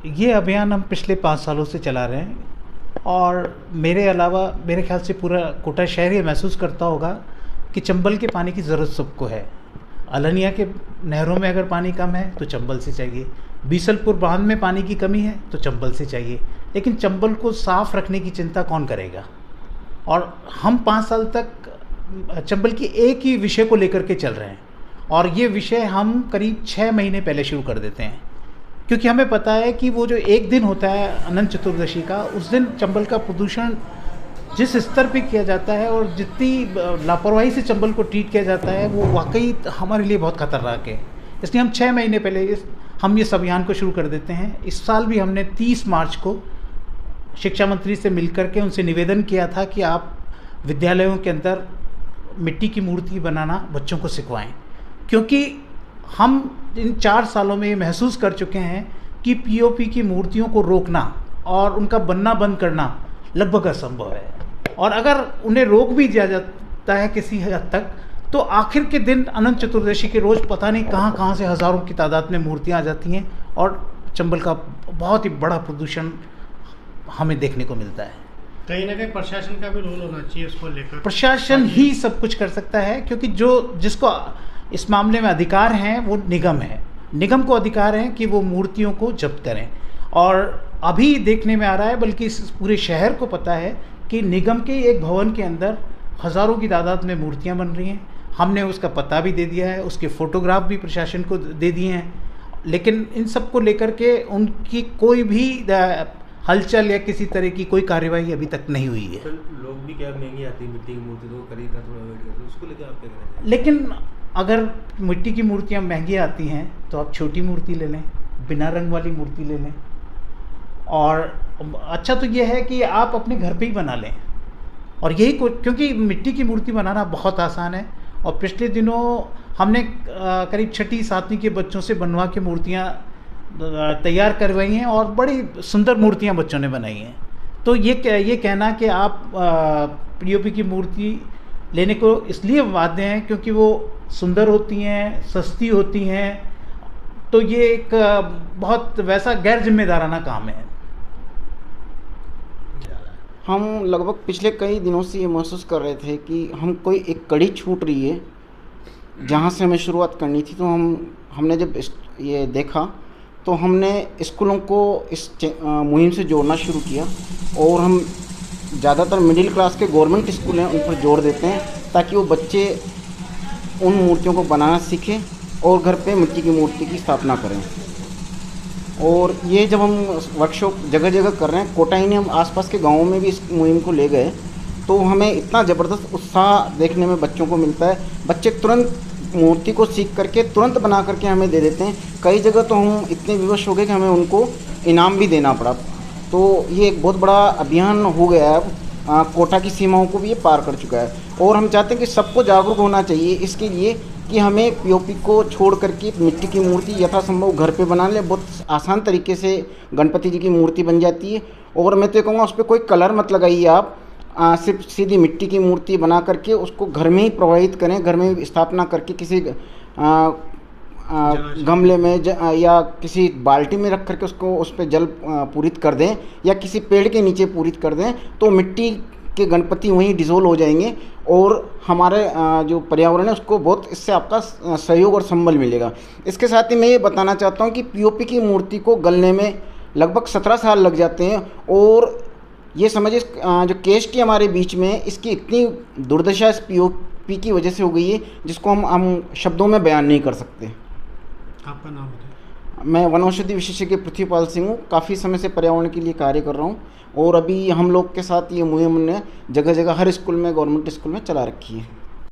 ये अभियान हम पिछले 5 सालों से चला रहे हैं और मेरे अलावा मेरे ख्याल से पूरा कोटा शहर ये महसूस करता होगा कि चंबल के पानी की ज़रूरत सबको है। अलनिया के नहरों में अगर पानी कम है तो चंबल से चाहिए, बीसलपुर बांध में पानी की कमी है तो चंबल से चाहिए, लेकिन चंबल को साफ़ रखने की चिंता कौन करेगा। और हम 5 साल तक चंबल की एक ही विषय को लेकर के चल रहे हैं और ये विषय हम करीब 6 महीने पहले शुरू कर देते हैं, क्योंकि हमें पता है कि वो जो एक दिन होता है अनंत चतुर्दशी का, उस दिन चंबल का प्रदूषण जिस स्तर पे किया जाता है और जितनी लापरवाही से चंबल को ट्रीट किया जाता है वो वाकई हमारे लिए बहुत खतरनाक है। इसलिए हम 6 महीने पहले हम इस अभियान को शुरू कर देते हैं। इस साल भी हमने 30 मार्च को शिक्षा मंत्री से मिलकर के उनसे निवेदन किया था कि आप विद्यालयों के अंदर मिट्टी की मूर्ति बनाना बच्चों को सिखवाएं, क्योंकि हम इन 4 सालों में ये महसूस कर चुके हैं कि पीओपी की मूर्तियों को रोकना और उनका बनना बंद करना लगभग असंभव है। और अगर उन्हें रोक भी दिया जाता है किसी हद तक, तो आखिर के दिन अनंत चतुर्दशी के रोज़ पता नहीं कहाँ से हज़ारों की तादाद में मूर्तियाँ आ जाती हैं और चंबल का बहुत ही बड़ा प्रदूषण हमें देखने को मिलता है। कहीं ना कहीं प्रशासन का भी रोल होना चाहिए इसको लेकर। प्रशासन ही सब कुछ कर सकता है, क्योंकि जिसको इस मामले में अधिकार हैं वो निगम है। निगम को अधिकार है कि वो मूर्तियों को जब्त करें, और अभी देखने में आ रहा है, बल्कि इस पूरे शहर को पता है कि निगम के एक भवन के अंदर हज़ारों की तादाद में मूर्तियां बन रही हैं। हमने उसका पता भी दे दिया है, उसके फ़ोटोग्राफ भी प्रशासन को दे दिए हैं, लेकिन इन सब को लेकर के उनकी कोई भी हलचल या किसी तरह की कोई कार्यवाही अभी तक नहीं हुई है। तो लोग भी क्या महंगी आती है मिट्टी की मूर्ति, तो खरीदना थोड़ा अवॉइड करते हैं, उसको लेकर आप क्या कहना चाहिए? लेकिन अगर मिट्टी की मूर्तियाँ महंगी आती हैं तो आप छोटी मूर्ति ले लें, बिना रंग वाली मूर्ति ले लें। और अच्छा तो ये है कि आप अपने घर पे ही बना लें, और यही क्योंकि मिट्टी की मूर्ति बनाना बहुत आसान है। और पिछले दिनों हमने करीब 6ठी 7वीं के बच्चों से बनवा के मूर्तियाँ तैयार करवाई हैं और बड़ी सुंदर मूर्तियाँ बच्चों ने बनाई हैं। तो ये कहना कि आप पीओपी की मूर्ति लेने को इसलिए बाध्य हैं क्योंकि वो सुंदर होती हैं, सस्ती होती हैं, तो ये एक बहुत वैसा गैर जिम्मेदाराना काम है। हम लगभग पिछले कई दिनों से ये महसूस कर रहे थे कि हम कोई एक कड़ी छूट रही है जहाँ से हमें शुरुआत करनी थी। तो हमने जब ये देखा तो हमने स्कूलों को इस मुहिम से जोड़ना शुरू किया, और हम ज़्यादातर मिडिल क्लास के गवर्नमेंट स्कूल हैं उन पर जोड़ देते हैं ताकि वो बच्चे उन मूर्तियों को बनाना सीखें और घर पे मिट्टी की मूर्ति की स्थापना करें। और ये जब हम वर्कशॉप जगह जगह कर रहे हैं, कोटा ही ने हम आसपास के गाँवों में भी इस मुहिम को ले गए, तो हमें इतना ज़बरदस्त उत्साह देखने में बच्चों को मिलता है। बच्चे तुरंत मूर्ति को सीख करके तुरंत बना करके हमें दे देते हैं। कई जगह तो हम इतने विवश हो गए कि हमें उनको इनाम भी देना पड़ा। तो ये एक बहुत बड़ा अभियान हो गया है, अब कोटा की सीमाओं को भी ये पार कर चुका है। और हम चाहते हैं कि सबको जागरूक होना चाहिए इसके लिए कि हमें पीओपी को छोड़ करके मिट्टी की मूर्ति यथासंभव घर पे बना ले। बहुत आसान तरीके से गणपति जी की मूर्ति बन जाती है, और मैं तो कहूँगा उस पर कोई कलर मत लगाइए आप, सिर्फ सीधी मिट्टी की मूर्ति बना करके उसको घर में ही प्रवाहित करें, घर में स्थापना करके किसी गमले में या किसी बाल्टी में रख करके उसको उस पर जल पूरित कर दें, या किसी पेड़ के नीचे पूरित कर दें, तो मिट्टी के गणपति वहीं डिज़ोल्व हो जाएंगे और हमारे जो पर्यावरण है उसको बहुत इससे आपका सहयोग और संबल मिलेगा। इसके साथ ही मैं ये बताना चाहता हूँ कि पीओपी की मूर्ति को गलने में लगभग 17 साल लग जाते हैं, और ये समझिए जो केस हमारे बीच में इसकी इतनी दुर्दशा इस पीओपी की वजह से हो गई है जिसको हम शब्दों में बयान नहीं कर सकते। आपका नाम बताइए। मैं वनौषधि विशेषज्ञ पृथ्वीपाल सिंह हूँ। काफ़ी समय से पर्यावरण के लिए कार्य कर रहा हूँ, और अभी हम लोग के साथ ये मुहिम ने जगह जगह हर स्कूल में, गवर्नमेंट स्कूल में चला रखी है।